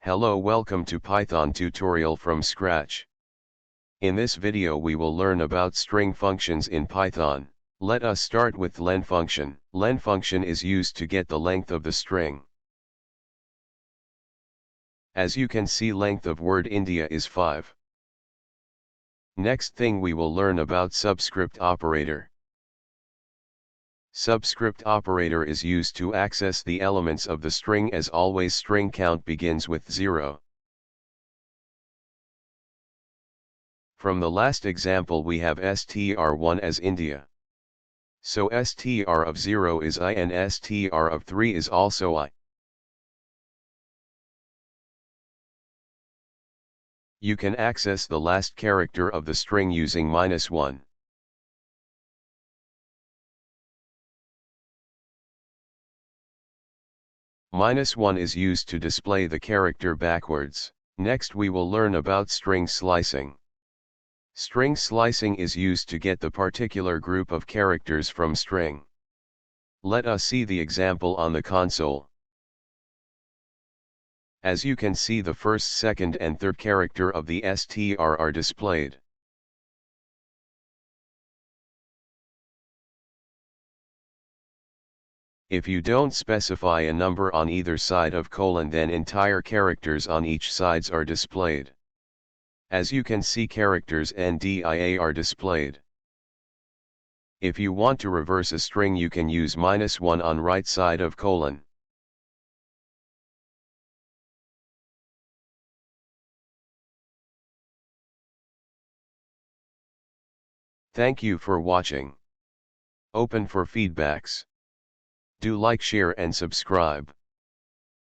Hello, welcome to Python tutorial from scratch. In this video we will learn about string functions in Python. Let us start with len function. Len function is used to get the length of the string. As you can see, length of word India is 5. Next thing we will learn about subscript operator. Subscript operator is used to access the elements of the string. As always, string count begins with 0. From the last example we have str1 as India. So str of 0 is I and str of 3 is also I. You can access the last character of the string using -1. -1 is used to display the character backwards. Next we will learn about string slicing. String slicing is used to get the particular group of characters from string. Let us see the example on the console. As you can see, the first, second and third character of the str are displayed. If you don't specify a number on either side of colon, then entire characters on each sides are displayed. As you can see, characters ndia are displayed. If you want to reverse a string, you can use -1 on right side of colon. Thank you for watching. Open for feedbacks. Do like, share and subscribe.